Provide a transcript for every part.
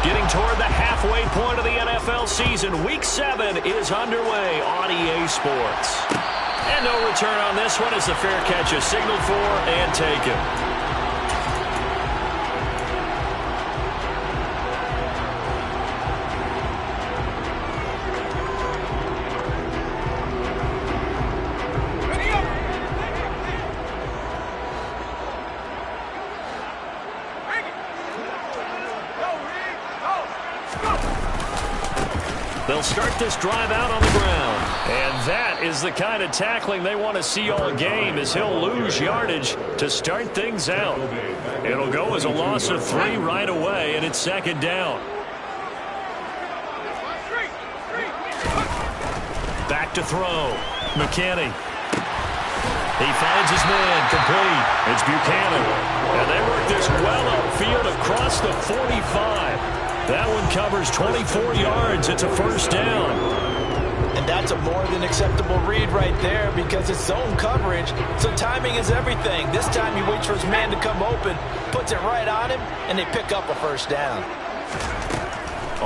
Getting toward the halfway point of the NFL season, Week 7 is underway on EA Sports. And no return on this one as the fair catch is signaled for and taken. They'll start this drive out on the ground. And that is the kind of tackling they want to see all game as he'll lose yardage to start things out. It'll go as a loss of 3 right away, and it's second down. Back to throw. McKinney. He finds his man complete. It's Buchanan. And they work this well upfield across the 45. That one covers 24 yards. It's a first down. And that's a more than acceptable read right there because it's zone coverage, so timing is everything. This time he waits for his man to come open, puts it right on him, and they pick up a first down.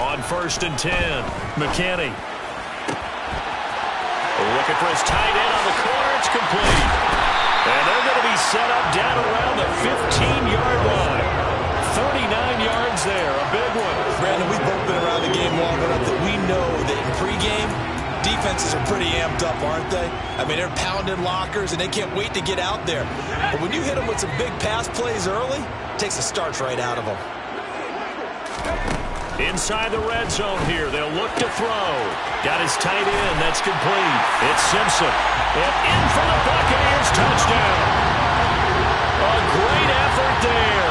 On 1st and 10, McKinney. Looking for his tight end on the corner. It's complete. And they're going to be set up down around the 15-yard line. 39 yards there, a big one. Brandon, we've both been around the game long enough that we know that in pregame, defenses are pretty amped up, aren't they? I mean, they're pounding lockers, and they can't wait to get out there. But when you hit them with some big pass plays early, it takes the starch right out of them. Inside the red zone here, they'll look to throw. Got his tight end, that's complete. It's Simpson. And in for the Buccaneers, touchdown. A great effort there.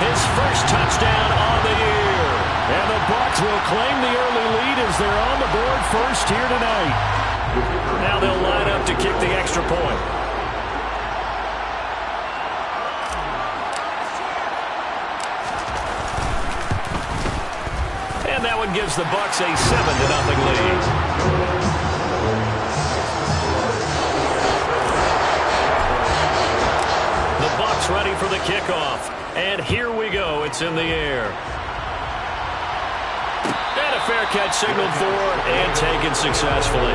His first touchdown on the year. And the Bucs will claim the early lead as they're on the board first here tonight. Now they'll line up to kick the extra point. And that one gives the Bucs a 7-0 lead. The Bucs ready for the kickoff. And here we go. It's in the air. And a fair catch signaled for and taken successfully.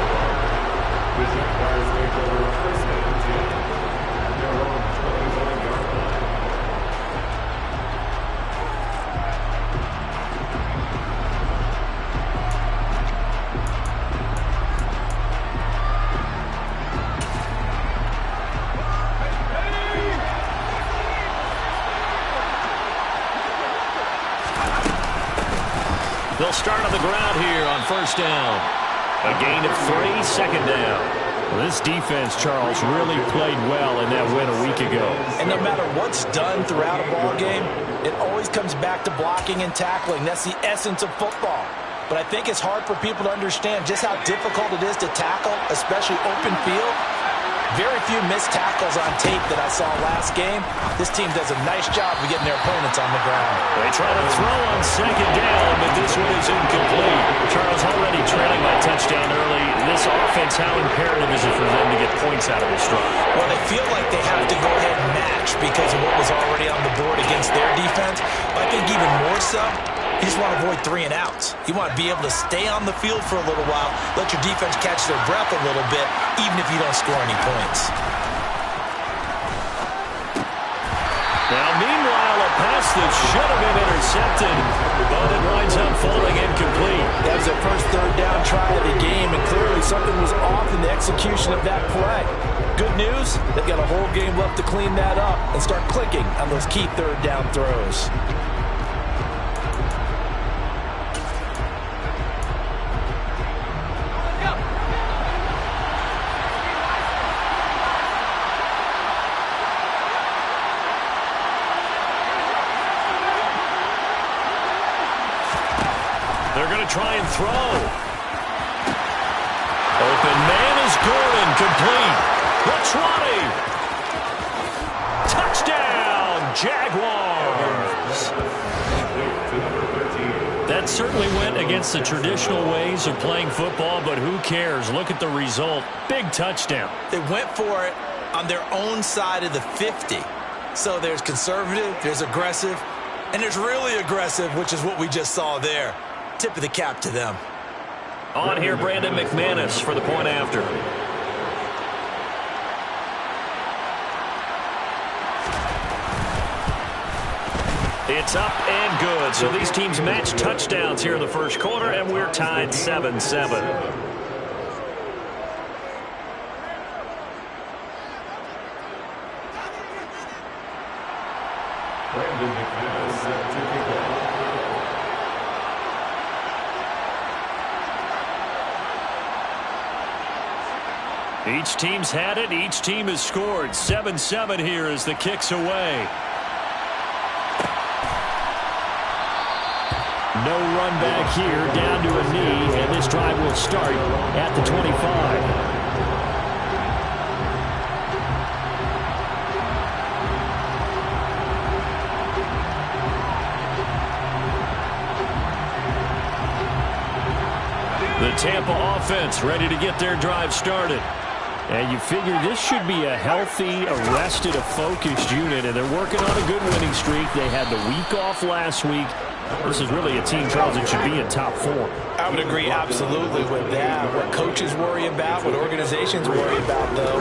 They'll start on the ground here on first down. A gain of 3, second down. Well, this defense, Charles, really played well in that win a week ago. And no matter what's done throughout a ball game, it always comes back to blocking and tackling. That's the essence of football. But I think it's hard for people to understand just how difficult it is to tackle, especially open field. Very few missed tackles on tape that I saw last game. This team does a nice job of getting their opponents on the ground. They try to throw on second down, but this one is incomplete. Charles already trailing by touchdown early. This offense, how imperative is it for them to get points out of this drive? Well, they feel like they have to go ahead and match because of what was already on the board against their defense. But I think even more so, you just want to avoid 3 and outs. You want to be able to stay on the field for a little while, let your defense catch their breath a little bit, even if you don't score any points. Now, meanwhile, a pass that should have been intercepted, but it winds up falling incomplete. That was their first third down try of the game, and clearly something was off in the execution of that play. Good news, they've got a whole game left to clean that up and start clicking on those key third down throws. They're going to try and throw. Open man is Gordon, complete. Latrani. Touchdown, Jaguars. That certainly went against the traditional ways of playing football, but who cares? Look at the result. Big touchdown. They went for it on their own side of the 50. So there's conservative, there's aggressive, And there's really aggressive, which is what we just saw there. Tip of the cap to them. On here, Brandon McManus for the point after. It's up and good. So these teams match touchdowns here in the first quarter, and we're tied 7-7. Each team's had it. Each team has scored. 7-7 here as the kick's away. No run back here, down to a knee, and this drive will start at the 25. The Tampa offense ready to get their drive started. And you figure this should be a healthy, arrested, a focused unit, and they're working on a good winning streak. They had the week off last week. This is really a team, Charles, that should be in top 4. I would agree absolutely with that. What coaches worry about, what organizations worry about, though,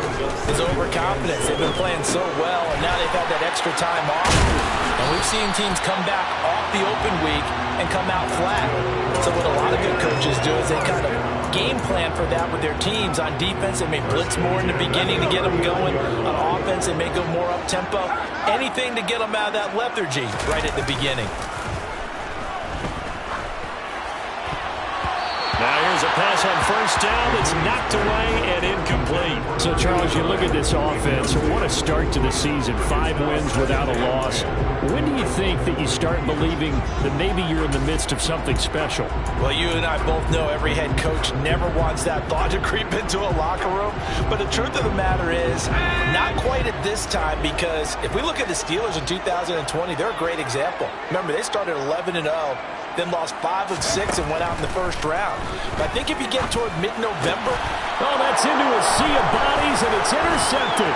is overconfidence. They've been playing so well, and now they've had that extra time off. And we've seen teams come back off the open week and come out flat. So what a lot of good coaches do is they kind of game plan for that with their teams. On defense, they may blitz more in the beginning to get them going. On offense, they may go more up-tempo. Anything to get them out of that lethargy right at the beginning. Now here's a pass on first down that's knocked away and incomplete. So, Charles, you look at this offense, what a start to the season. 5 wins without a loss. When do you think that you start believing that maybe you're in the midst of something special? Well, you and I both know every head coach never wants that thought to creep into a locker room. But the truth of the matter is, not quite at this time, because if we look at the Steelers in 2020, they're a great example. Remember, they started 11-0. Then lost 5 of 6 and went out in the first round. But I think if you get toward mid-November... Oh, that's into a sea of bodies, and it's intercepted.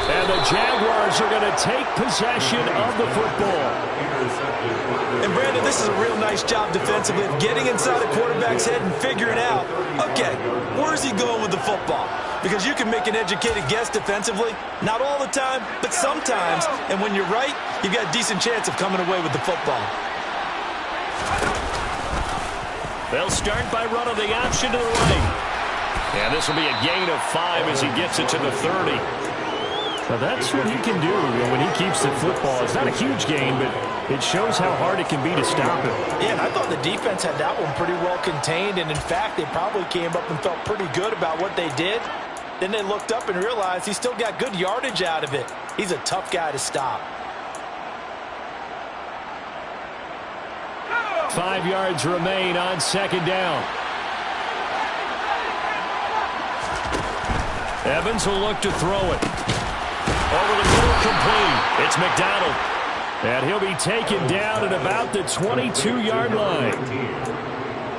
And the Jaguars are going to take possession of the football. And, Brandon, this is a real nice job defensively of getting inside the quarterback's head and figuring out, okay, where's he going with the football? Because you can make an educated guess defensively. Not all the time, but sometimes. And when you're right, you've got a decent chance of coming away with the football. They'll start by running the option to the right. And this will be a gain of 5 as he gets it to the 30. Now that's what he can do when he keeps the football. It's not a huge gain, but it shows how hard it can be to stop him. Yeah, and I thought the defense had that one pretty well contained. And, in fact, they probably came up and felt pretty good about what they did. Then they looked up and realized he still got good yardage out of it. He's a tough guy to stop. 5 yards remain on second down. Evans will look to throw it. Over the middle, complete. It's McDonald. And he'll be taken down at about the 22-yard line.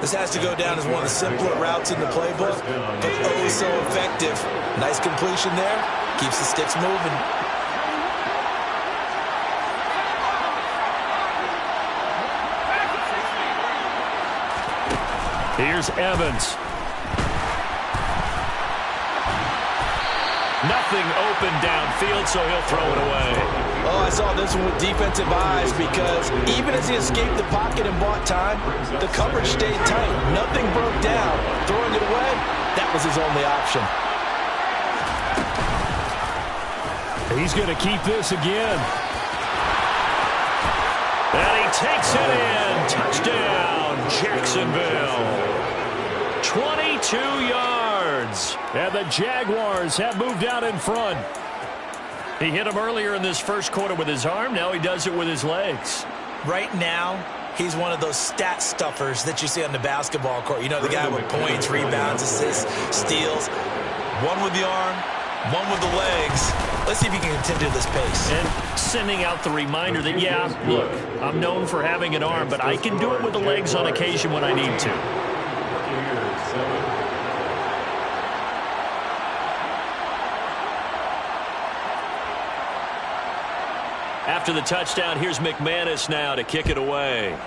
This has to go down as one of the simpler routes in the playbook, but oh so effective. Nice completion there. Keeps the sticks moving. Here's Evans. Nothing open downfield, so he'll throw it away. Oh, I saw this one with defensive eyes because even as he escaped the pocket and bought time, the coverage stayed tight. Nothing broke down. Throwing it away, that was his only option. He's going to keep this again. And he takes it in. Touchdown, Jacksonville. 22 yards. And the Jaguars have moved out in front. He hit him earlier in this first quarter with his arm. Now he does it with his legs. Right now, he's one of those stat stuffers that you see on the basketball court. You know, the guy with points, rebounds, assists, steals. One with the arm, one with the legs. Let's see if he can continue this pace. And sending out the reminder that, yeah, look, I'm known for having an arm, but I can do it with the legs on occasion when I need to. After the touchdown, here's McManus now to kick it away.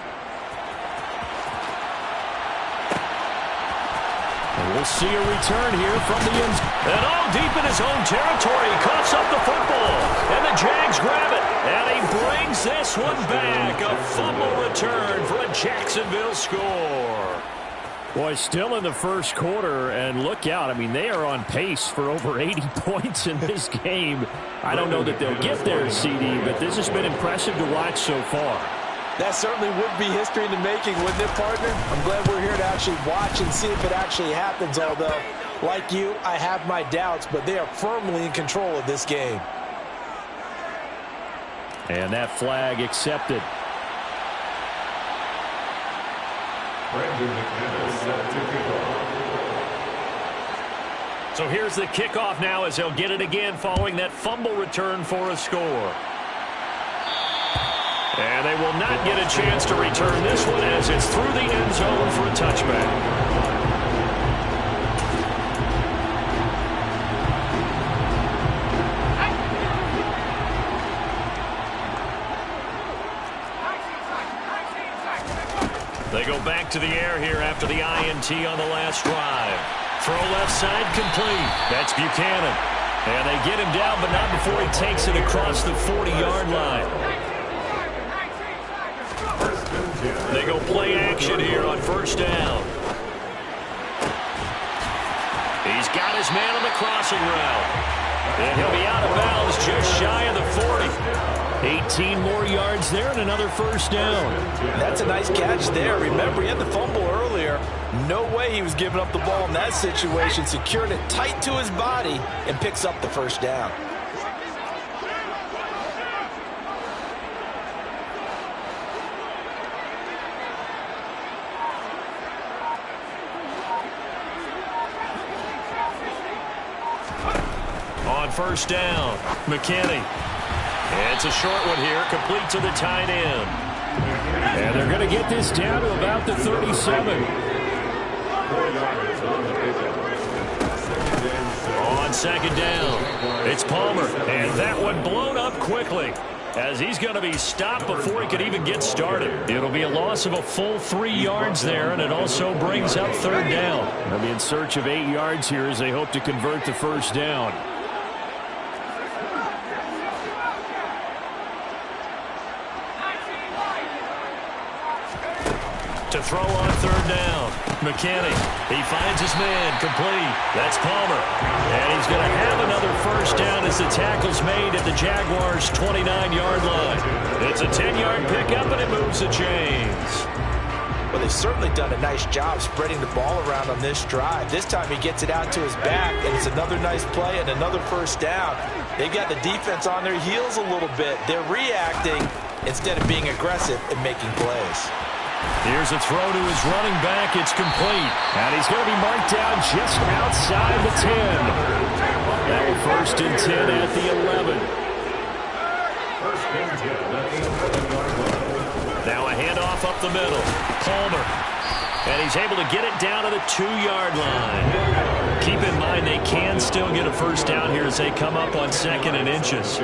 And we'll see a return here from the end zone. And all deep in his own territory, he coughs up the football. And the Jags grab it. And he brings this one back. A fumble return for a Jacksonville score. Boy, still in the first quarter, and look out. I mean, they are on pace for over 80 points in this game. I don't know that they'll get there, CD, but this has been impressive to watch so far. That certainly would be history in the making, wouldn't it, partner? I'm glad we're here to actually watch and see if it actually happens, although, like you, I have my doubts, but they are firmly in control of this game. And that flag accepted. So here's the kickoff now as they'll get it again following that fumble return for a score. And they will not get a chance to return this one as it's through the end zone for a touchback. They go back to the air here after the INT on the last drive. Throw left side complete. That's Buchanan. And they get him down, but not before he takes it across the 40-yard line. They go play action here on first down. He's got his man on the crossing route. And he'll be out of bounds just shy of the 40. 18 more yards there and another first down. That's a nice catch there. Remember, he had the fumble earlier. No way he was giving up the ball in that situation. Secured it tight to his body and picks up the first down. On first down, McKinney. It's a short one here, complete to the tight end. And they're going to get this down to about the 37. On second down, it's Palmer. And that one blown up quickly as he's going to be stopped before he could even get started. It'll be a loss of a full 3 yards there, and it also brings up third down. They'll be in search of 8 yards here as they hope to convert the first down. To throw on third down, McKinney. He finds his man, complete. That's Palmer. And he's going to have another first down as the tackle's made at the Jaguars' 29-yard line. It's a 10-yard pickup, and it moves the chains. Well, they've certainly done a nice job spreading the ball around on this drive. This time he gets it out to his back, and it's another nice play and another first down. They've got the defense on their heels a little bit. They're reacting instead of being aggressive and making plays. Here's a throw to his running back. It's complete. And he's going to be marked down just outside the 10. Now first and 10 at the 11. Now a handoff up the middle. Palmer. And he's able to get it down to the 2-yard line. Keep in mind they can still get a first down here as they come up on second and inches.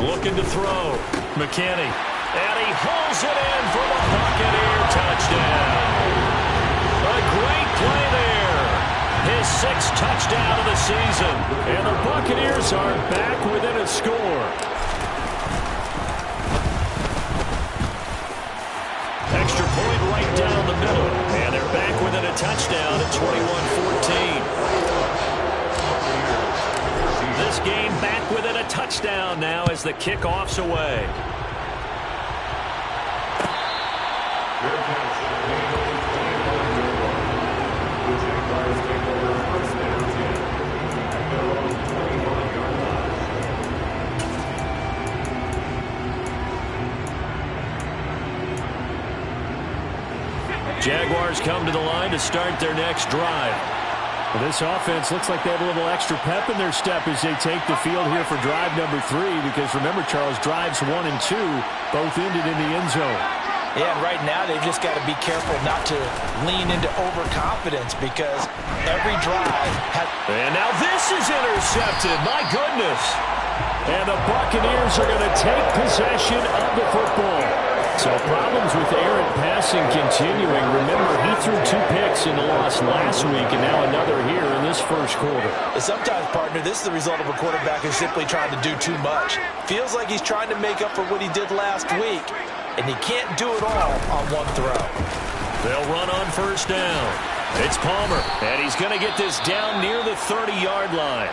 Looking to throw. McKinney. And he hauls it in for the Buccaneer touchdown. A great play there. His 6th touchdown of the season. And the Buccaneers are back within a score. Extra point right down the middle. And they're back within a touchdown at 21-14. This game back within a touchdown now as the kickoff's away. Jaguars come to the line to start their next drive. Well, this offense looks like they have a little extra pep in their step as they take the field here for drive number 3, because remember, Charles, drives 1 and 2 both ended in the end zone. Yeah, and right now they've just got to be careful not to lean into overconfidence, because every drive has... And now this is intercepted. My goodness. And the Buccaneers are going to take possession of the football. So problems with errant passing continuing. Remember, he threw 2 picks in the loss last week, and now another here in this first quarter. Sometimes, partner, this is the result of a quarterback who's simply trying to do too much. Feels like he's trying to make up for what he did last week, and he can't do it all on one throw. They'll run on first down. It's Palmer, and he's going to get this down near the 30-yard line.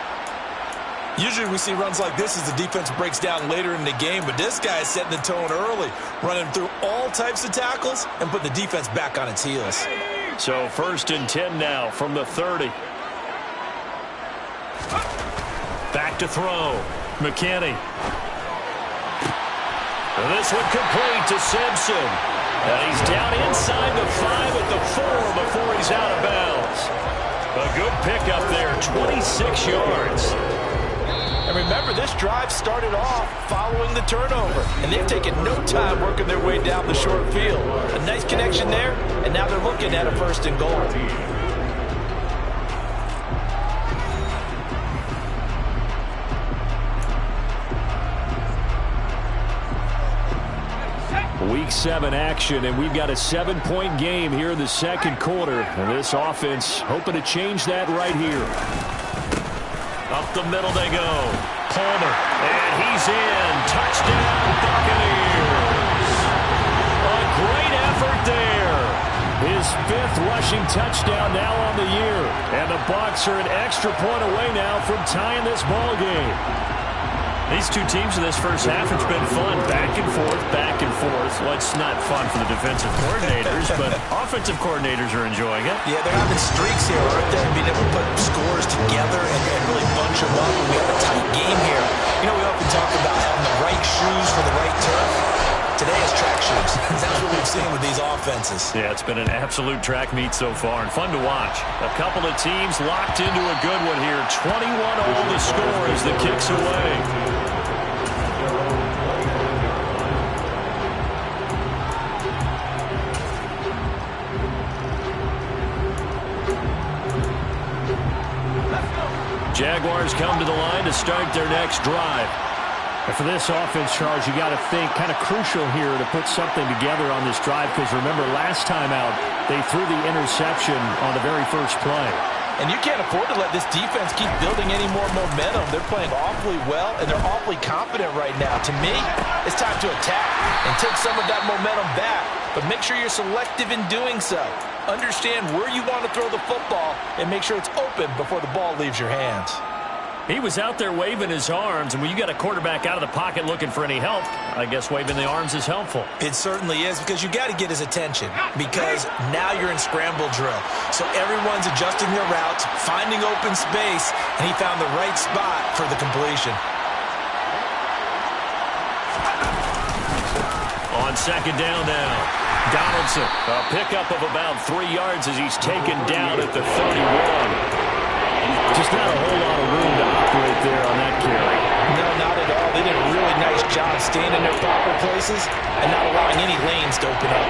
Usually we see runs like this as the defense breaks down later in the game, but this guy is setting the tone early, running through all types of tackles and put the defense back on its heels. So 1st and 10 now from the 30. Back to throw. McKinney. This one complete to Simpson. And he's down inside the 5 at the 4 before he's out of bounds. A good pickup there, 26 yards. And remember, this drive started off following the turnover, and they've taken no time working their way down the short field. A nice connection there, and now they're looking at a 1st and goal. Week 7 action, and we've got a 7-point game here in the second quarter. And this offense hoping to change that right here. Up the middle they go. Palmer, and he's in. Touchdown, Buccaneers. A great effort there. His 5th rushing touchdown now on the year. And the Bucs are an extra point away now from tying this ball game. These two teams in this first half, it's been fun. Back and forth, back and forth. Well, it's not fun for the defensive coordinators, but offensive coordinators are enjoying it. Yeah, they're having streaks here, aren't they? Being able to put scores together and really bunch them up. And we have a tight game here. You know, we often talk about having the right shoes for the right turf. Today is track shoes. That's what we've seen with these offenses. Yeah, it's been an absolute track meet so far and fun to watch. A couple of teams locked into a good one here. 21 all the score as the kick's away. Jaguars come to the line to start their next drive. And for this offense, Charles, you got to think kind of crucial here to put something together on this drive, because remember last time out they threw the interception on the very first play. And you can't afford to let this defense keep building any more momentum. They're playing awfully well, and they're awfully confident right now. To me, it's time to attack and take some of that momentum back, but make sure you're selective in doing so. Understand where you want to throw the football and make sure it's open before the ball leaves your hands. He was out there waving his arms, and when you got a quarterback out of the pocket looking for any help, I guess waving the arms is helpful. It certainly is, because you got to get his attention, because now you're in scramble drill. So everyone's adjusting their routes, finding open space, and he found the right spot for the completion. On second down now, Donaldson, a pickup of about 3 yards as he's taken down at the 31. Just not a whole lot of room to operate there on that carry. No, not at all. They did a really nice job staying in their proper places and not allowing any lanes to open up.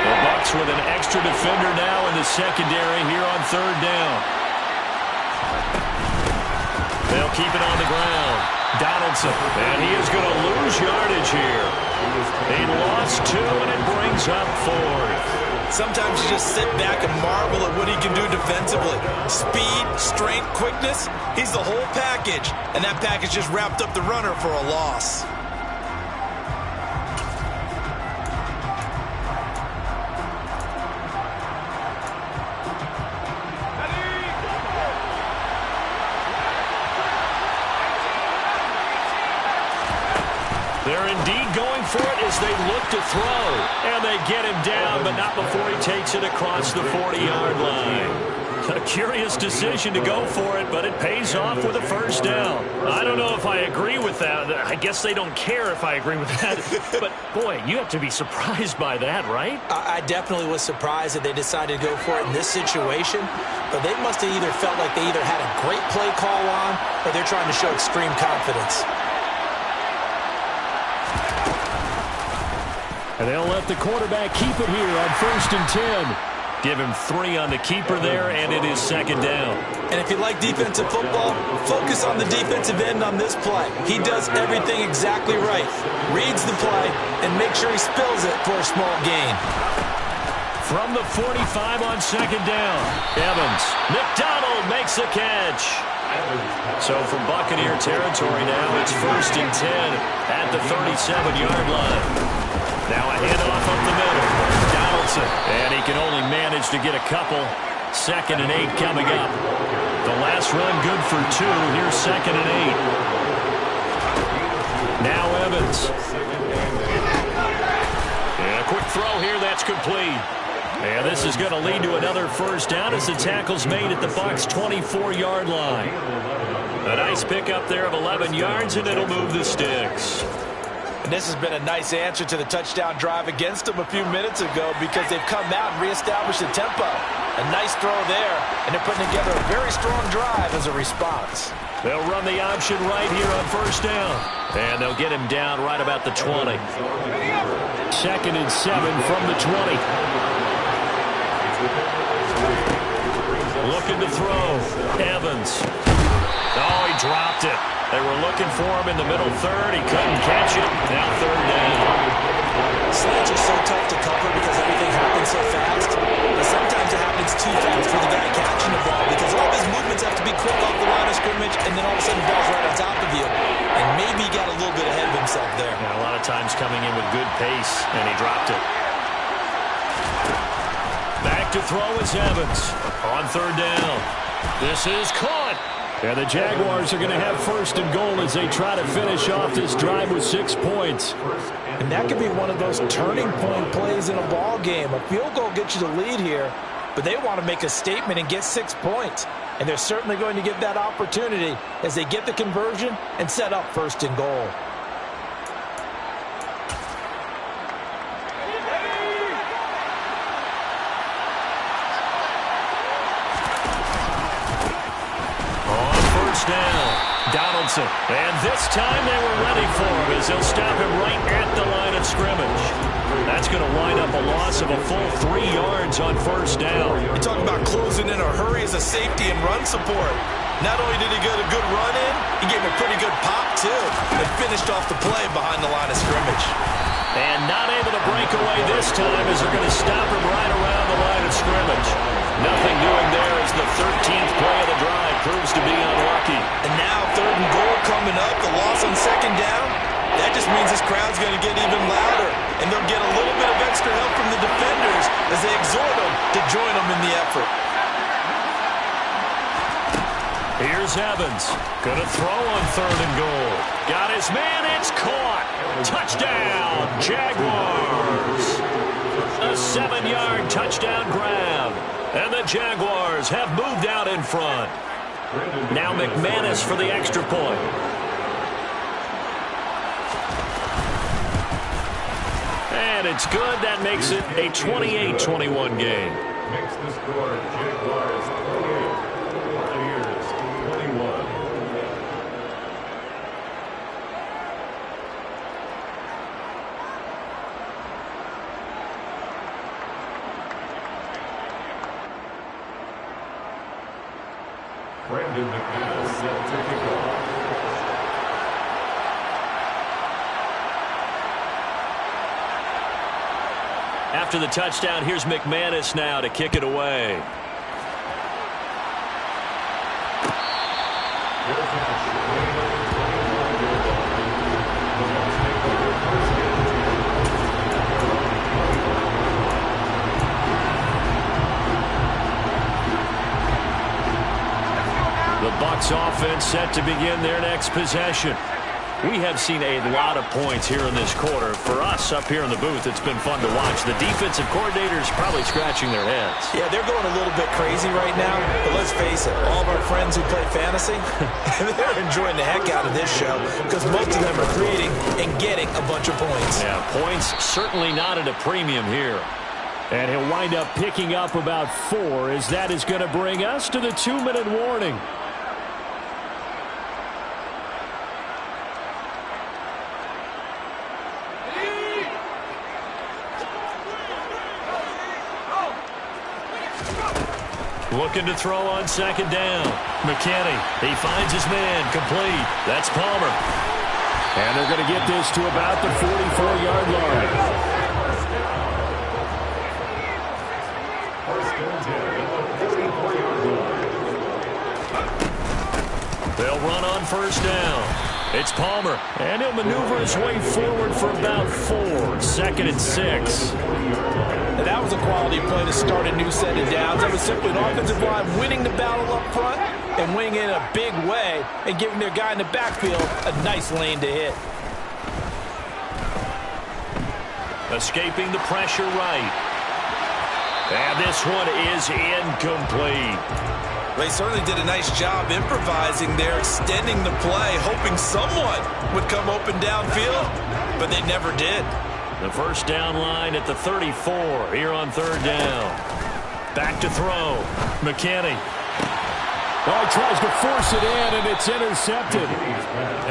The Bucs with an extra defender now in the secondary here on third down. They'll keep it on the ground. Donaldson, and he is going to lose yardage here. He lost 2, and it brings up 4th. Sometimes you just sit back and marvel at what he can do defensively. Speed, strength, quickness, he's the whole package. And that package just wrapped up the runner for a loss. They're indeed going for it as they look to throw. And they get him down, but not before he takes it across the 40-yard line. A curious decision to go for it, but it pays off with a first down. I don't know if I agree with that. I guess they don't care if I agree with that. But, boy, you have to be surprised by that, right? I definitely was surprised that they decided to go for it in this situation. But they must have either felt like they either had a great play call on or they're trying to show extreme confidence. And they'll let the quarterback keep it here on 1st and 10. Give him 3 on the keeper there, and it is second down. And if you like defensive football, focus on the defensive end on this play. He does everything exactly right. Reads the play and makes sure he spills it for a small gain. From the 45 on second down, Evans. McDonald makes the catch. So from Buccaneer territory now, it's 1st and 10 at the 37-yard line. Now a handoff up the middle. Donaldson. And he can only manage to get a couple. 2nd and 8 coming up. The last run good for 2. Here's 2nd and 8. Now Evans. And a quick throw here. That's complete. And this is going to lead to another first down as the tackle's made at the Bucs' 24-yard line. A nice pickup there of 11 yards, and it'll move the sticks. And this has been a nice answer to the touchdown drive against them a few minutes ago because they've come out and reestablished the tempo. A nice throw there, and they're putting together a very strong drive as a response. They'll run the option right here on first down. And they'll get him down right about the 20. 2nd and 7 from the 20. Looking to throw. Evans. Oh, he dropped it. They were looking for him in the middle third. He couldn't catch it. Now 3rd down. Slants are so tough to cover because everything happens so fast. But sometimes it happens too fast for the guy catching the ball because all of his movements have to be quick off the line of scrimmage, and then all of a sudden the ball's right on top of you. And maybe he got a little bit ahead of himself there. Yeah, a lot of times coming in with good pace, and he dropped it. Back to throw is Evans on 3rd down. This is caught. And the Jaguars are going to have 1st and goal as they try to finish off this drive with 6 points. And that could be one of those turning point plays in a ball game. A field goal gets you the lead here, but they want to make a statement and get 6 points. And they're certainly going to get that opportunity as they get the conversion and set up 1st and goal. Down. Donaldson. And this time they were ready for him as they'll stop him right at the line of scrimmage. That's going to wind up a loss of a full 3 yards on 1st down. You're talking about closing in a hurry as a safety and run support. Not only did he get a good run in, he gave him a pretty good pop, too, and finished off the play behind the line of scrimmage. And not able to break away this time as they're going to stop him right around the line of scrimmage. Nothing doing there as the 13th play of the drive proves to be unlucky. And now 3rd and goal coming up, the loss on 2nd down. That just means this crowd's going to get even louder. And they'll get a little bit of extra help from the defenders as they exhort them to join them in the effort. Here's Evans. Going to throw on 3rd and goal. Got his man. It's caught. Touchdown, Jaguars. A 7-yard touchdown grab. And the Jaguars have moved out in front. Now McManus for the extra point. And it's good. That makes it a 28-21 game. Makes the score Jaguars 28, Buccaneers 21. Brandon McManus set to kick off. After the touchdown, here's McManus now to kick it away. The Bucs offense set to begin their next possession. We have seen a lot of points here in this quarter. For us up here in the booth, it's been fun to watch. The defensive coordinators probably scratching their heads. Yeah, they're going a little bit crazy right now. But let's face it, all of our friends who play fantasy, they're enjoying the heck out of this show because most of them are creating and getting a bunch of points. Yeah, points certainly not at a premium here. And he'll wind up picking up about 4 as that is going to bring us to the 2-minute warning. Looking to throw on second down. McKinney, he finds his man, complete. That's Palmer. And they're going to get this to about the 44-yard line. They'll run on first down. It's Palmer, and he'll maneuver his way forward for about 4. Second and 6. And that was a quality play to start a new set of downs. That was simply an offensive line winning the battle up front and winning in a big way and giving their guy in the backfield a nice lane to hit. Escaping the pressure right. And this one is incomplete. They certainly did a nice job improvising there, extending the play, hoping someone would come open downfield, but they never did. The first down line at the 34 here on third down. Back to throw. McKinney. Well, he tries to force it in, and it's intercepted.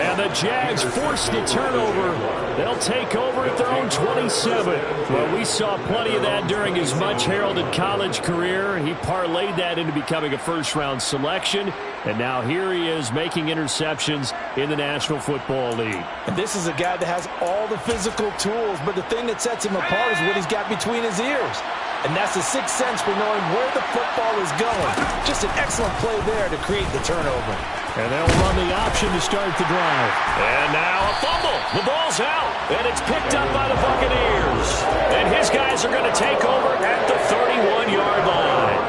And the Jags forced the turnover. They'll take over at their own 27. Well, we saw plenty of that during his much-heralded college career. He parlayed that into becoming a first-round selection. And now here he is making interceptions in the National Football League. And this is a guy that has all the physical tools, but the thing that sets him apart is what he's got between his ears. And that's the sixth sense for knowing where the football is going. Just an excellent play there to create the turnover. And they'll run the option to start the drive. And now a fumble. The ball's out. And it's picked up by the Buccaneers. And his guys are going to take over at the 31-yard line.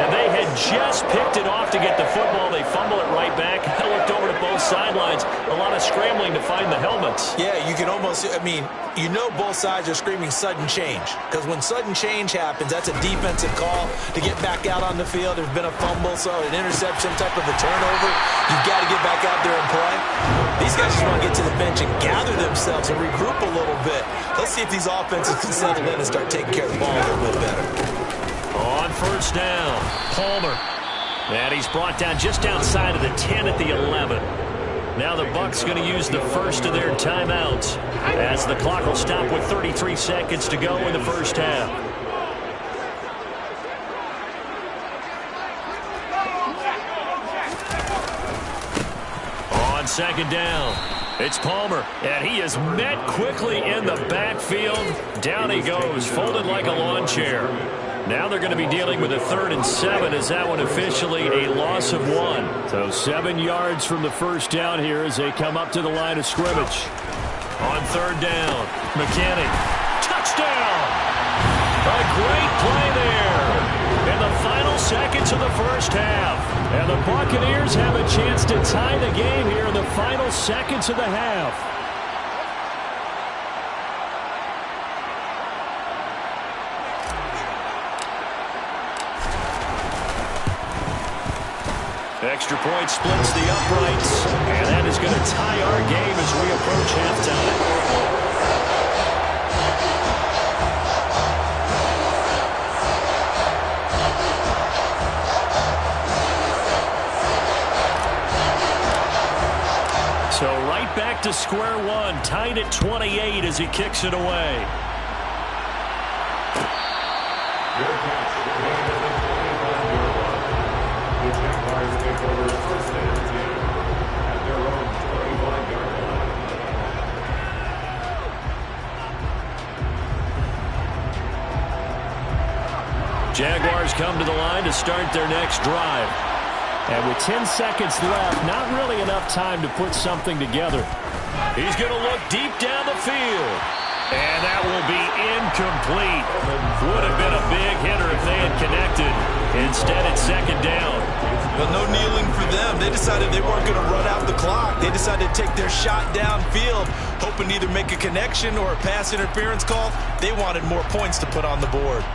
And they had just picked it off to get the football. They fumble it right back. I looked over to both sidelines. A lot of scrambling to find the helmets. Yeah, you can almost, you know both sides are screaming sudden change. Because when sudden change happens, that's a defensive call to get back out on the field. There's been a fumble, so an interception type of a turnover. You've got to get back out there and play. These guys just want to get to the bench and gather themselves and regroup a little bit. Let's see if these offenses can settle in and start taking care of the ball a little bit better. On first down, Palmer. And he's brought down just outside of the 10 at the 11. Now the Bucs going to use the first of their timeouts as the clock will stop with 33 seconds to go in the first half. On second down, it's Palmer, and he is met quickly in the backfield. Down he goes, folded like a lawn chair. Now they're going to be dealing with a 3rd and 7 as that one officially a loss of 1. So 7 yards from the first down here as they come up to the line of scrimmage. On third down, McKinney. Touchdown! A great play there. In the final seconds of the first half. And the Buccaneers have a chance to tie the game here in the final seconds of the half. Extra point splits the uprights, and that is going to tie our game as we approach halftime. So right back to square one, tied at 28 as he kicks it away. Jaguars come to the line to start their next drive. And with 10 seconds left, not really enough time to put something together. He's going to look deep down the field. And that will be incomplete. Would have been a big hitter if they had connected. Instead, it's second down. But no kneeling for them. They decided they weren't going to run out the clock. They decided to take their shot downfield, hoping to either make a connection or a pass interference call. They wanted more points to put on the board.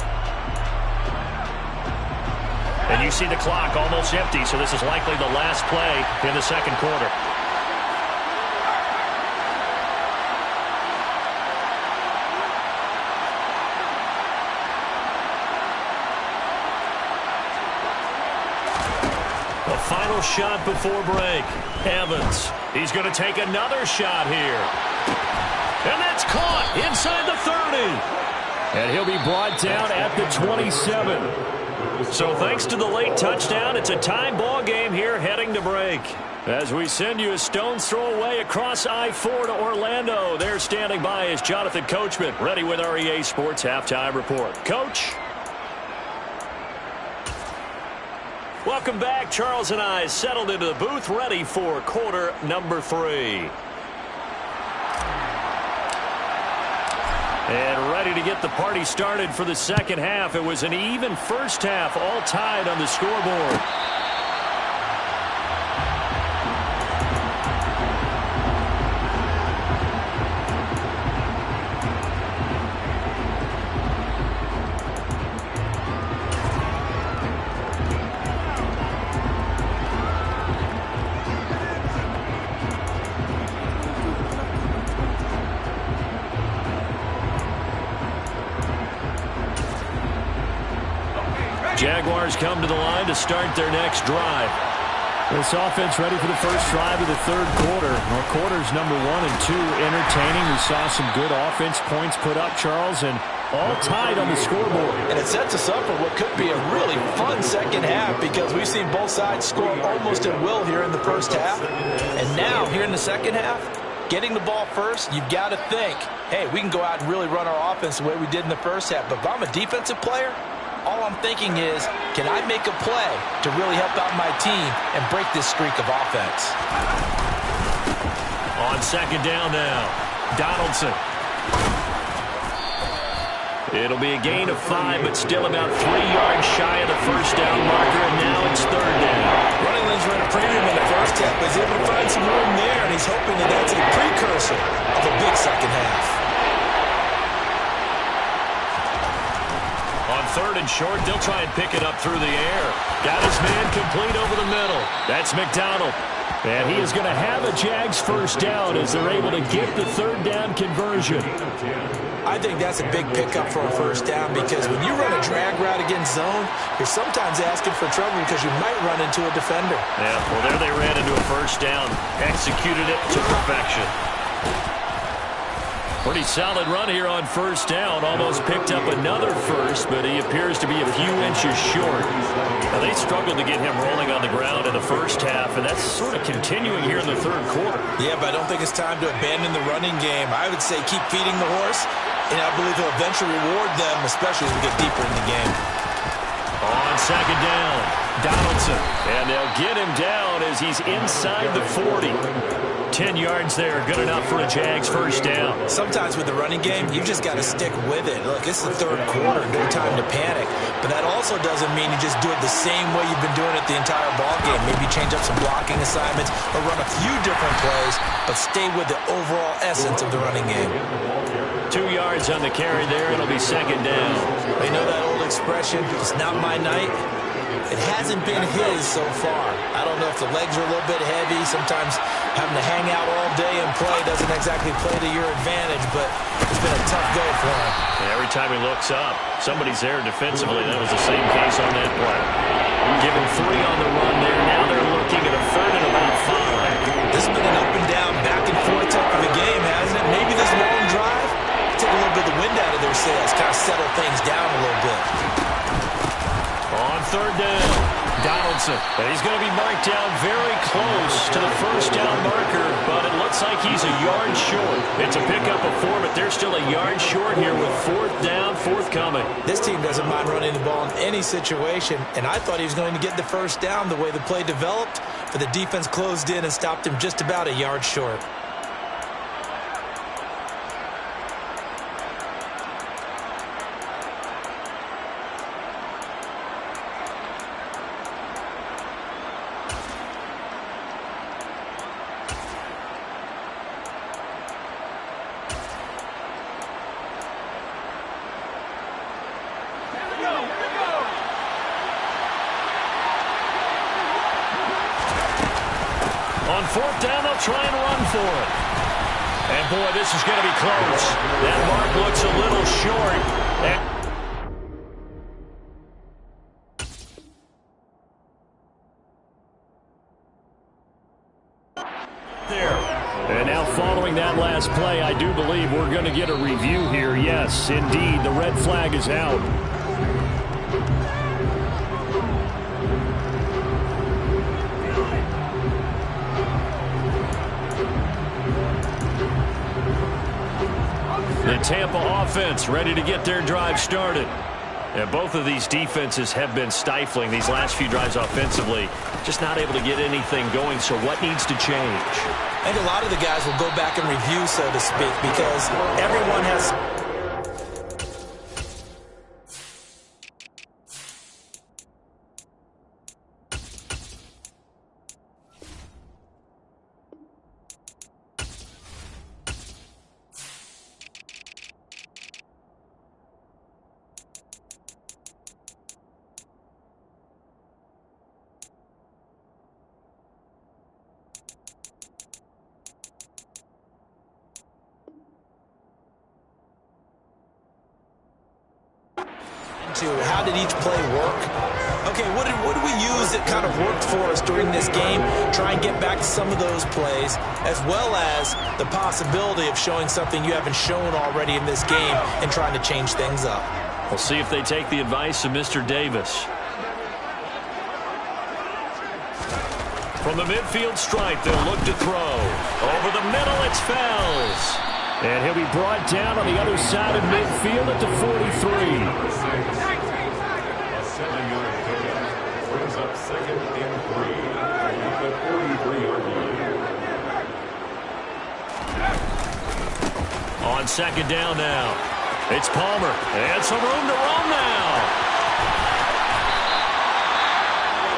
And you see the clock almost empty, so this is likely the last play in the second quarter. The final shot before break. Evans, he's going to take another shot here. And that's caught inside the 30. And he'll be brought down at the 27. So thanks to the late touchdown, it's a tie ball game here heading to break. As we send you a stone's throw away across I-4 to Orlando. There standing by is Jonathan Coachman, ready with our EA Sports Halftime Report. Coach? Welcome back. Charles and I settled into the booth, ready for quarter number 3. And ready to get the party started for the second half. It was an even first half, all tied on the scoreboard. Jaguars come to the line to start their next drive. This offense ready for the first drive of the third quarter. Well, quarters number 1 and 2 entertaining. We saw some good offense points put up, Charles, and all tied on the scoreboard. And it sets us up for what could be a really fun second half because we've seen both sides score almost at will here in the first half. And now, here in the second half, getting the ball first, you've got to think, hey, we can go out and really run our offense the way we did in the first half. But if I'm a defensive player, all I'm thinking is, can I make a play to really help out my team and break this streak of offense? On second down now, Donaldson. It'll be a gain of 5, but still about 3 yards shy of the first down marker, and now it's third down. Running lanes ran a premium in the first half, but he's able to find some room there, and he's hoping that that's a precursor of a big second half. On third and short, they'll try and pick it up through the air. Got his man complete over the middle. That's McDonald. And he is going to have a Jags first down as they're able to get the third down conversion. I think that's a big pickup for a first down because when you run a drag route against zone, you're sometimes asking for trouble because you might run into a defender. Yeah, well, there they ran into a first down. Executed it to perfection. Pretty solid run here on first down. Almost picked up another first, but he appears to be a few inches short. Now, they struggled to get him rolling on the ground in the first half, and that's sort of continuing here in the third quarter. Yeah, but I don't think it's time to abandon the running game. I would say keep feeding the horse, and I believe he'll eventually reward them, especially as we get deeper in the game. On second down, Donaldson. And they'll get him down as he's inside the 40. 10 yards there, good enough for a Jags first down. Sometimes with the running game, you just got to stick with it. Look, it's the third quarter, no time to panic. But that also doesn't mean you just do it the same way you've been doing it the entire ball game. Maybe change up some blocking assignments or run a few different plays, but stay with the overall essence of the running game. 2 yards on the carry there. It'll be second down. You know that old expression, it's not my night? It hasn't been his so far. I don't know if the legs are a little bit heavy. Sometimes having to hang out all day and play doesn't exactly play to your advantage, but it's been a tough go for him. And every time he looks up, somebody's there defensively. That was the same case on that play. Given 3 on the run there. Now they're looking at a third and about 5. This has been an up and down, back and forth type of a game, hasn't it? Maybe this long drive took a little bit of the wind out of their sails, kind of settle things down a little bit. On third down, Donaldson. And he's going to be marked down very close to the first down marker, but it looks like he's a yard short. It's a pickup of 4, but they're still a yard short here with fourth down, forthcoming. This team doesn't mind running the ball in any situation, and I thought he was going to get the first down the way the play developed, but the defense closed in and stopped him just about a yard short. On fourth down, they'll try and run for it. And, boy, this is going to be close. That mark looks a little short. And now following that last play, I do believe we're going to get a review here. Yes, indeed, the red flag is out. The Tampa offense ready to get their drive started. And both of these defenses have been stifling these last few drives offensively. Just not able to get anything going, so what needs to change? I think a lot of the guys will go back and review, so to speak, because everyone has... How did each play work? Okay, what did we use that kind of worked for us during this game? Try and get back to some of those plays, as well as the possibility of showing something you haven't shown already in this game and trying to change things up. We'll see if they take the advice of Mr. Davis. From the midfield stripe, they'll look to throw. Over the middle, it's Fells. And he'll be brought down on the other side of midfield at the 43. A 7-yard pickup brings up 2nd and 3 at the 43-yard line. On 2nd down now. It's Palmer. And some room to roam now.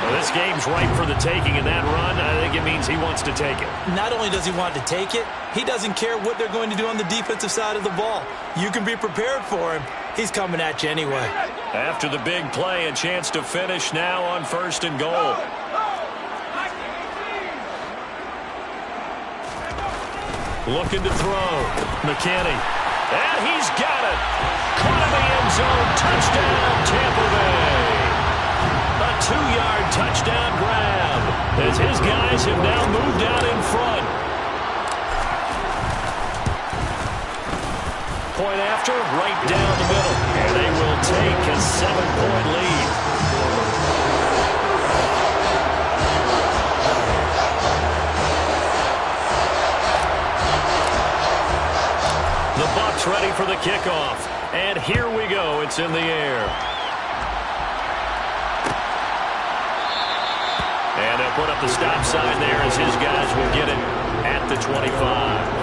Well, this game's ripe for the taking, and that run, I think it means he wants to take it. Not only does he want to take it, he doesn't care what they're going to do on the defensive side of the ball. You can be prepared for him. He's coming at you anyway. After the big play, a chance to finish now on 1st and goal. Looking to throw. McKinney. And he's got it. Caught in the end zone. Touchdown, Tampa Bay. A 2-yard touchdown grab as his guys have now moved out in front. Point after, right down the middle. And they will take a 7-point lead. The Bucs ready for the kickoff. And here we go. It's in the air. And they'll put up the stop sign there as his guys will get it at the 25.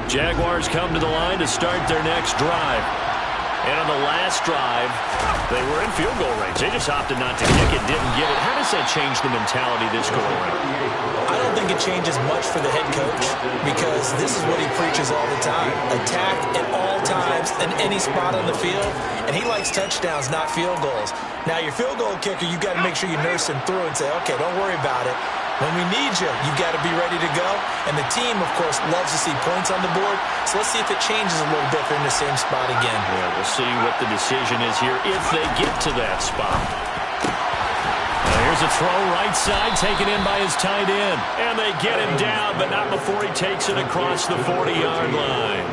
Jaguars come to the line to start their next drive. And on the last drive, they were in field goal range. They just opted not to kick it, didn't get it. How does that change the mentality this go around? I don't think it changes much for the head coach because this is what he preaches all the time. Attack at all times in any spot on the field, and he likes touchdowns, not field goals. Now, your field goal kicker, you got to make sure you nurse him through and say, okay, don't worry about it. When we need you, you got to be ready to go. And the team, of course, loves to see points on the board. So let's see if it changes a little bit if they're in the same spot again. Yeah, we'll see what the decision is here if they get to that spot. Now here's a throw right side taken in by his tight end. And they get him down, but not before he takes it across the 40-yard line.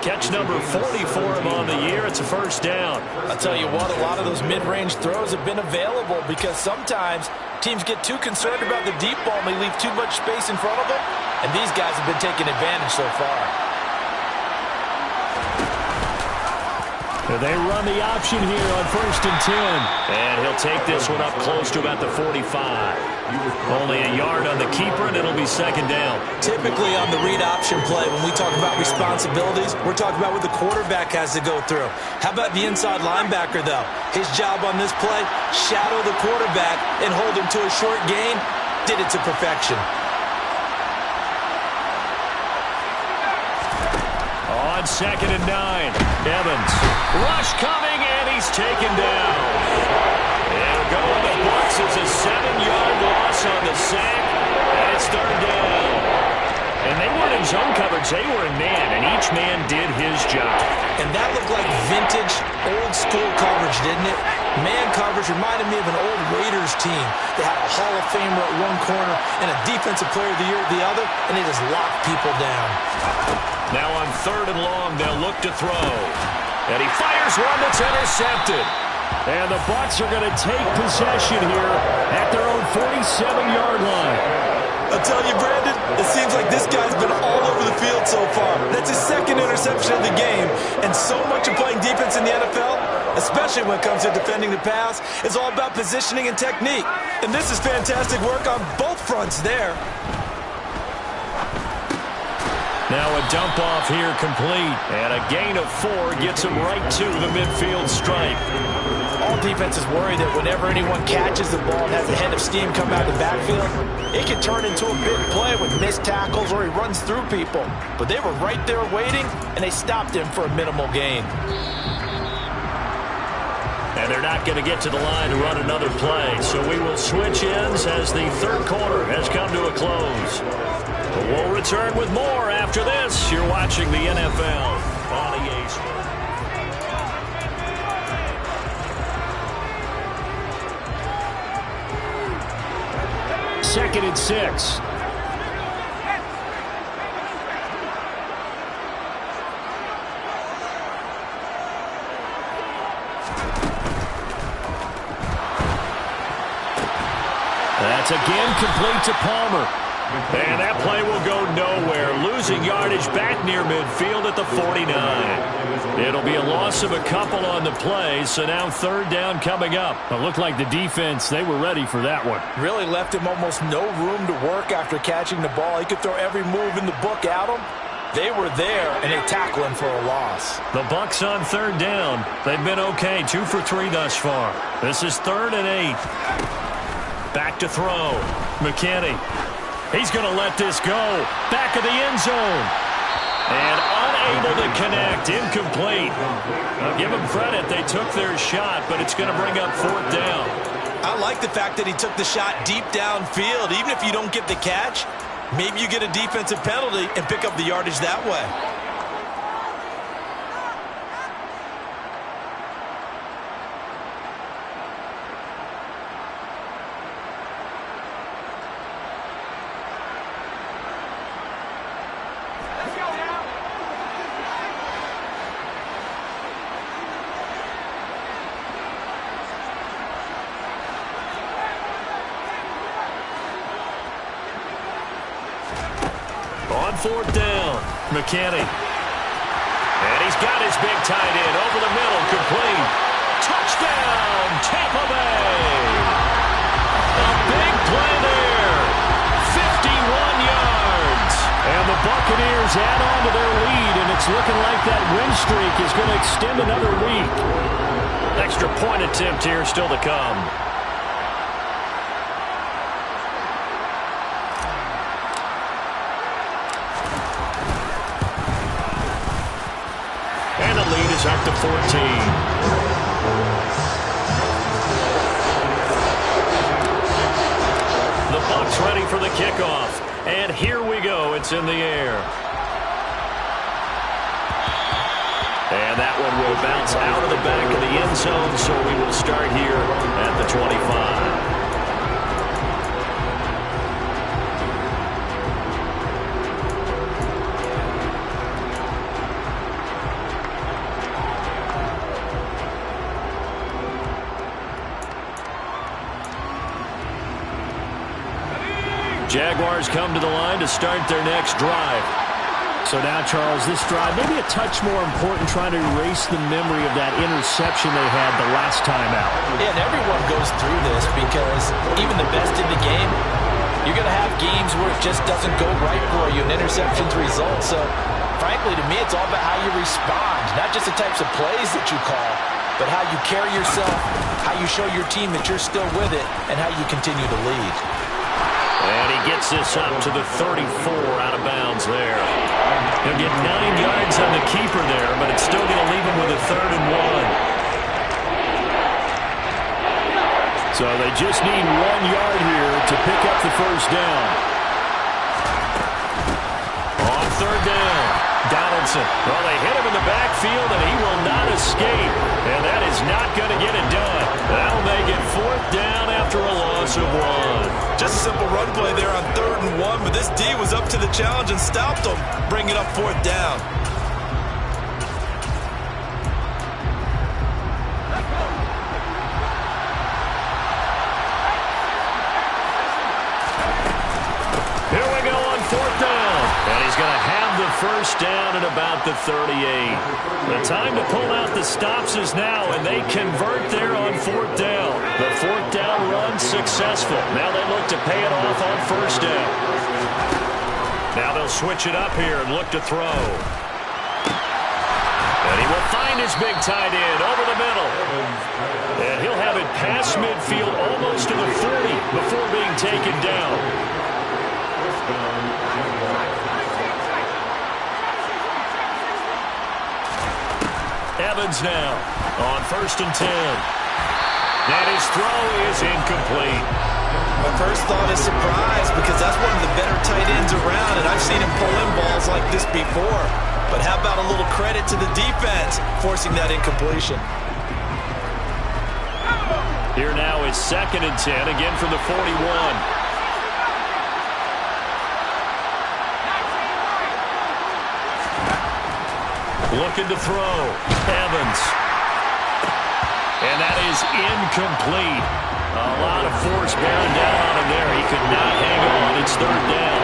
Catch number 40 for him on the year. It's a 1st down. I'll tell you what, a lot of those mid-range throws have been available because sometimes teams get too concerned about the deep ball and they leave too much space in front of them, and these guys have been taking advantage so far. They run the option here on 1st and 10. And he'll take this one up close to about the 45. Only a yard on the keeper, and it'll be 2nd down. Typically on the read option play, when we talk about responsibilities, we're talking about what the quarterback has to go through. How about the inside linebacker, though? His job on this play, shadow the quarterback and hold him to a short gain. Did it to perfection. On 2nd and 9, Evans. Rush coming, and he's taken down. It'll go in the Bucs. It's a 7-yard loss on the sack, and it's 3rd down. And when they weren't in zone coverage, they were in man, and each man did his job. And that looked like vintage, old-school coverage, didn't it? Man coverage reminded me of an old Raiders team. They had a Hall of Famer at one corner and a Defensive Player of the Year at the other, and they just locked people down. Now on 3rd and long, they'll look to throw. And he fires one that's intercepted. And the Bucs are going to take possession here at their own 47-yard line. I'll tell you, Brandon, it seems like this guy's been all over the field so far. That's his 2nd interception of the game. And so much of playing defense in the NFL, especially when it comes to defending the pass, is all about positioning and technique. And this is fantastic work on both fronts there. Now a dump off here complete. And a gain of 4 gets him right to the midfield stripe. All defenses worry that whenever anyone catches the ball and has a head of steam come out of the backfield, it can turn into a big play with missed tackles or he runs through people. But they were right there waiting, and they stopped him for a minimal gain. And they're not going to get to the line to run another play. So we will switch ends as the 3rd quarter has come to a close. But we'll return with more after this. You're watching the NFL on EA Sports. Second and 6. That's again complete to Palmer. And that play will go nowhere. Losing yardage back near midfield at the 49. It'll be a loss of a couple on the play, so now 3rd down coming up. It looked like the defense, they were ready for that one. Really left him almost no room to work after catching the ball. He could throw every move in the book at him. They were there, and they tackle him for a loss. The Bucs on 3rd down. They've been okay, 2 for 3 thus far. This is 3rd and 8. Back to throw. McKinney. He's going to let this go. Back of the end zone. And unable to connect. Incomplete. I'll give them credit. They took their shot, but it's going to bring up 4th down. I like the fact that he took the shot deep downfield. Even if you don't get the catch, maybe you get a defensive penalty and pick up the yardage that way. On 4th down, McKinney. And he's got his big tight end over the middle, complete. Touchdown, Tampa Bay. A big play there. 51 yards. And the Buccaneers add on to their lead, and it's looking like that win streak is going to extend another week. Extra point attempt here still to come. And the lead is up to 14. The Bucs ready for the kickoff. And here we go. It's in the air. And that one will bounce out of the back of the end zone, so we will start here at the 25. Jaguars come to the line to start their next drive. So now, Charles, this drive maybe a touch more important, trying to erase the memory of that interception they had the last time out. Yeah, and everyone goes through this because even the best in the game, you're going to have games where it just doesn't go right for you and interceptions result. So, frankly, to me, it's all about how you respond, not just the types of plays that you call, but how you carry yourself, how you show your team that you're still with it, and how you continue to lead. And he gets this up to the 34 out of bounds there. He'll get 9 yards on the keeper there, but it's still going to leave him with a 3rd and 1. So they just need 1 yard here to pick up the 1st down. third down. Donaldson. Well, they hit him in the backfield, and he will not escape. And that is not going to get it done. That'll make it fourth down after a loss of 1. Just a simple run play there on 3rd and 1, but this D was up to the challenge and stopped them, bringing up fourth down. Here we go on fourth down. And he's going to have the first down at about the 38. The time to pull out the stops is now, and they convert there on fourth down. The fourth down run successful. Now they look to pay it off on first down. Now they'll switch it up here and look to throw. And he will find his big tight end over the middle. And he'll have it past midfield almost to the 40 before being taken down. Evans now on 1st and 10. And his throw is incomplete. My first thought is surprise because that's one of the better tight ends around, and I've seen him pull in balls like this before. But how about a little credit to the defense forcing that incompletion? Here now is 2nd and 10, again from the 41. Looking to throw. Evans. And that is incomplete. A lot of force bearing down on him there. He could not hang on. It's 3rd down.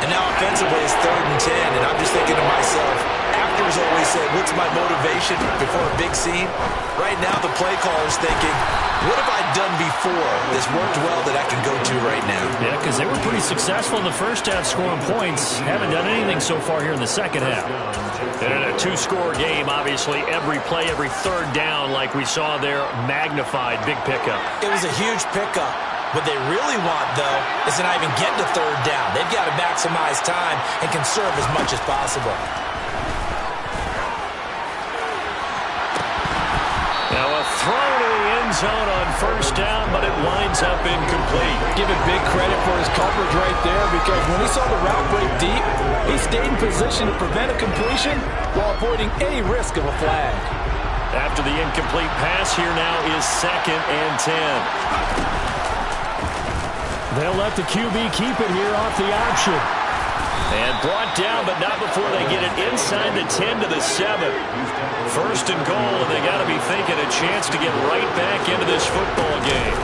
And now offensively it's 3rd and 10, and I'm just thinking to myself, actors always say, what's my motivation before a big scene? Right now the play caller's thinking, what have I done before that's worked well that I can go to right now? Yeah, because they were pretty successful in the first half scoring points. Haven't done anything so far here in the second half. And in a 2-score game, obviously, every play, every 3rd down, like we saw there, magnified. Big pickup. It was a huge pickup. What they really want, though, is to not even get to 3rd down. They've got to maximize time and conserve as much as possible. Now a throw to the end zone on 1st down, but it winds up incomplete. Give it big credit for his coverage right there, because when he saw the route break deep, he stayed in position to prevent a completion while avoiding any risk of a flag. After the incomplete pass, here now is 2nd and 10. They'll let the QB keep it here off the option. And brought down, but not before they get it inside the 10 to the 7. 1st and goal, and they got to be thinking a chance to get right back into this football game.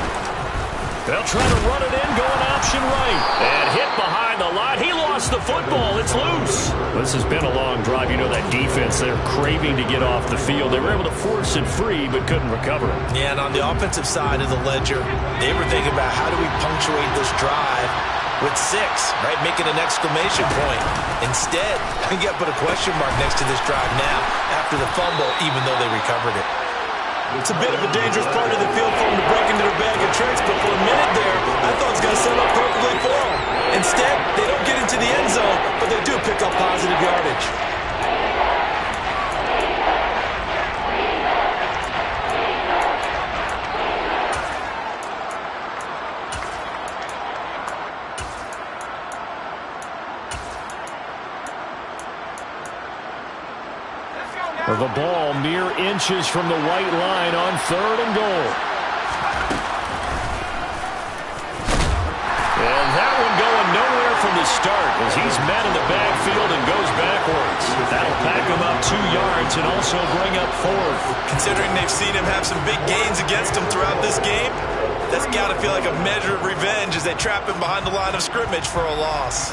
They'll try to run it in, going option right. And hit behind the line. He lost the football. It's loose. This has been a long drive. You know that defense, they're craving to get off the field. They were able to force it free, but couldn't recover it. Yeah, and on the offensive side of the ledger, they were thinking about how do we punctuate this drive with 6, right? Making an exclamation point. Instead, you got to put a question mark next to this drive now after the fumble, even though they recovered it. It's a bit of a dangerous part of the field for them to break into their bag of tricks, but for a minute there, I thought it was going to set up perfectly for them. Instead, they don't get into the end zone, but they do pick up positive yardage. The ball mere inches from the white line on 3rd and goal. And that one going nowhere from the start as he's met in the backfield and goes backwards. That'll pack him up 2 yards and also bring up 4th. Considering they've seen him have some big gains against him throughout this game, that's got to feel like a measure of revenge as they trap him behind the line of scrimmage for a loss.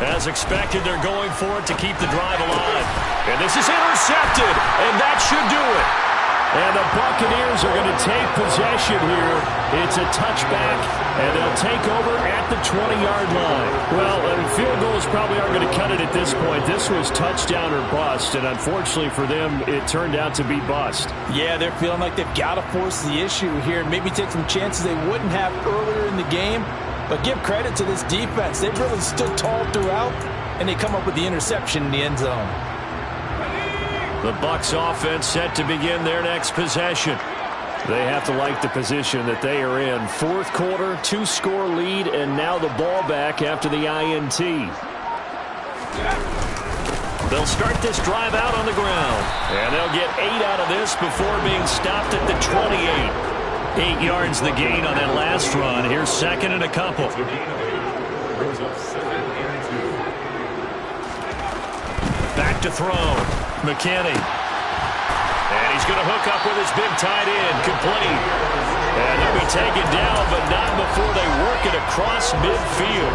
As expected, they're going for it to keep the drive alive. And this is intercepted, and that should do it. And the Buccaneers are going to take possession here. It's a touchback, and they'll take over at the 20-yard line. Well, field goals probably aren't going to cut it at this point. This was touchdown or bust, and unfortunately for them, it turned out to be bust. Yeah, they're feeling like they've got to force the issue here and maybe take some chances they wouldn't have earlier in the game. But give credit to this defense. They've really stood tall throughout, and they come up with the interception in the end zone. The Bucs offense set to begin their next possession. They have to like the position that they are in. Fourth quarter, 2-score lead, and now the ball back after the INT. They'll start this drive out on the ground, and they'll get 8 out of this before being stopped at the 28. 8 yards the gain on that last run. Here's second and a couple. Back to throw. McKinney. And he's going to hook up with his big tight end. Complete. And they'll be taken down, but not before they work it across midfield.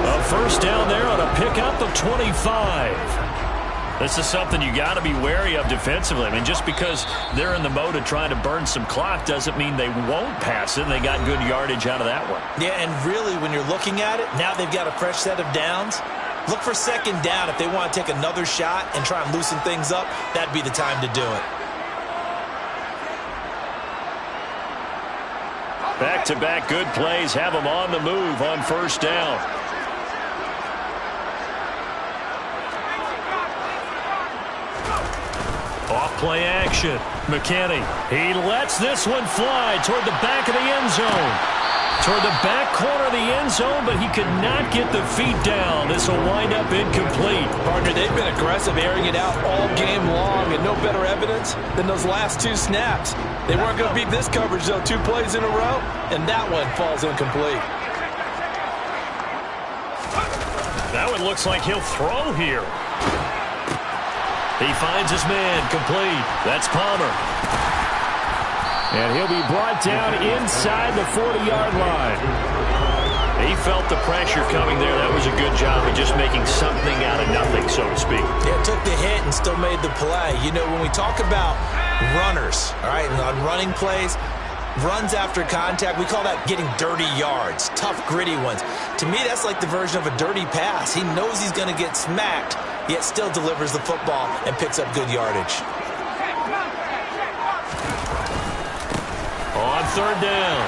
A first down there on a pickup of 25. This is something you got to be wary of defensively. I mean, just because they're in the mode of trying to burn some clock doesn't mean they won't pass it. They got good yardage out of that one. Yeah, and really, when you're looking at it, now they've got a fresh set of downs. Look for second down. If they want to take another shot and try and loosen things up, that'd be the time to do it. Back-to-back good plays have them on the move on first down. Off-play action. McKinney. He lets this one fly toward the back of the end zone. Toward the back corner of the end zone, but he could not get the feet down. This will wind up incomplete. Partner, they've been aggressive, airing it out all game long, and no better evidence than those last 2 snaps. They weren't going to beat this coverage, though. 2 plays in a row, and that one falls incomplete. That one looks like he'll throw here. He finds his man, complete. That's Palmer. And he'll be brought down inside the 40-yard line. He felt the pressure coming there. That was a good job of just making something out of nothing, so to speak. Yeah, took the hit and still made the play. You know, when we talk about runners, all right, and on running plays, runs after contact, we call that getting dirty yards, tough, gritty ones. To me, that's like the version of a dirty pass. He knows he's going to get smacked, yet still delivers the football and picks up good yardage. On third down,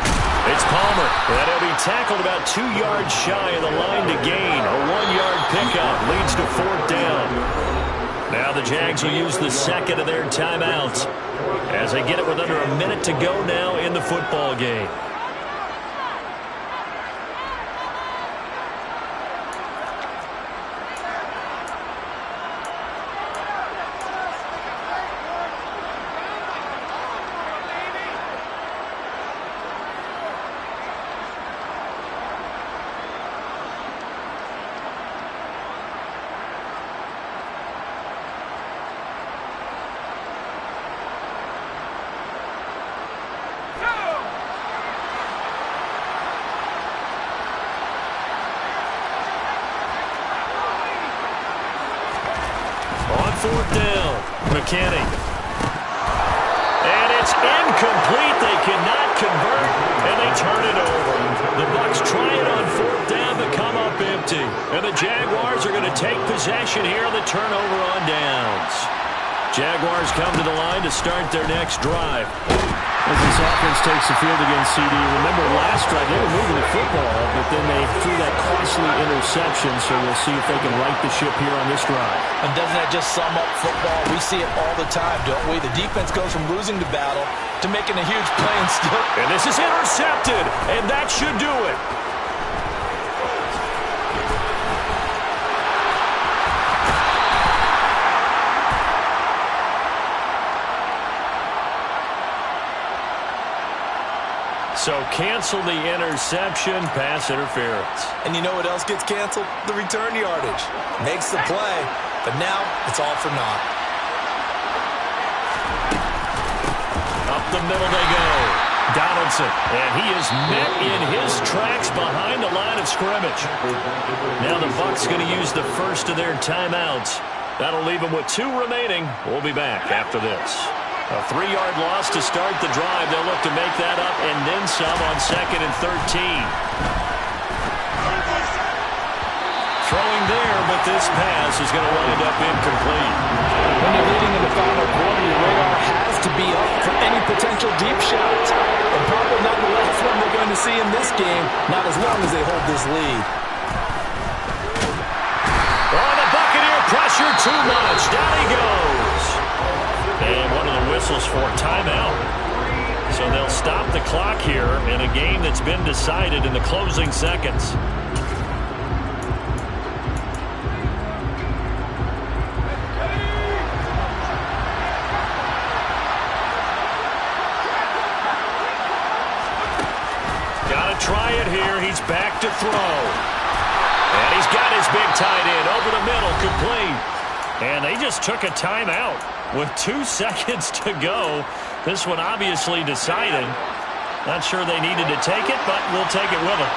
it's Palmer. And he'll be tackled about 2 yards shy of the line to gain. A 1-yard pickup leads to fourth down. Now the Jags will use the second of their timeouts as they get it with under a minute to go now in the football game. Fourth down, McKinney. And it's incomplete. They cannot convert, and they turn it over. The Bucs try it on fourth down but come up empty. And the Jaguars are going to take possession here on the turnover on downs. Jaguars come to the line to start their next drive. As this offense takes the field against CD, remember last drive they were moving the football, but then they threw that costly interception, so we'll see if they can right the ship here on this drive. And doesn't that just sum up football? We see it all the time, don't we? The defense goes from losing the battle to making a huge play and still... And this is intercepted, and that should do it. So cancel the interception, pass interference. And you know what else gets canceled? The return yardage. Makes the play, but now it's all for naught. Up the middle they go. Donaldson, and he is met in his tracks behind the line of scrimmage. Now the Bucs going to use the first of their timeouts. That'll leave them with 2 remaining. We'll be back after this. A 3-yard loss to start the drive. They'll look to make that up and then some on 2nd and 13. Throwing there, but this pass is going to wind up incomplete. When you're leading in the final quarter, your radar has to be up for any potential deep shots. And probably not the last one they're going to see in this game, not as long as they hold this lead. Oh, the Buccaneer pressure too much. Down he goes. And one of the whistles for a timeout. So they'll stop the clock here in a game that's been decided in the closing seconds. Try it here. He's back to throw. And he's got his big tight end over the middle, complete. And they just took a timeout with 2 seconds to go. This one obviously decided. Not sure they needed to take it, but we'll take it with them.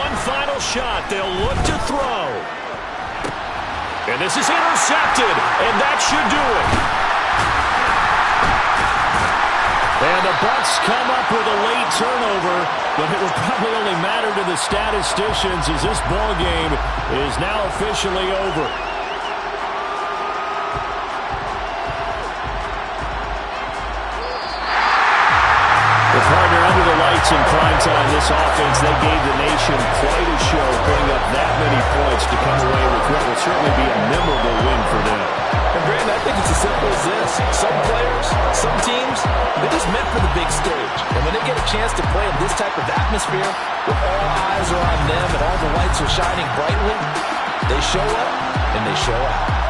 One final shot. They'll look to throw. And this is intercepted. And that should do it. And the Bucs come up with a late turnover, but it will probably only matter to the statisticians as this ball game is now officially over. The partner under the lights in primetime, this offense, they gave the nation quite a show, putting up that many points to come away with what will certainly be a memorable win for them. And Brandon, I think it's as simple as this. Some players, some teams, they're just meant for the big stage. And when they get a chance to play in this type of atmosphere, where all eyes are on them and all the lights are shining brightly, they show up and they show out.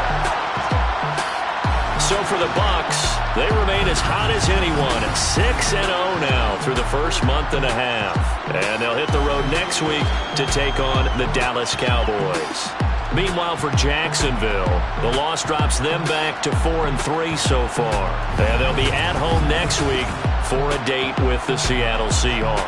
So for the Bucs, they remain as hot as anyone at 6-0 now through the first month and a half. And they'll hit the road next week to take on the Dallas Cowboys. Meanwhile, for Jacksonville, the loss drops them back to 4-3 so far. And they'll be at home next week for a date with the Seattle Seahawks.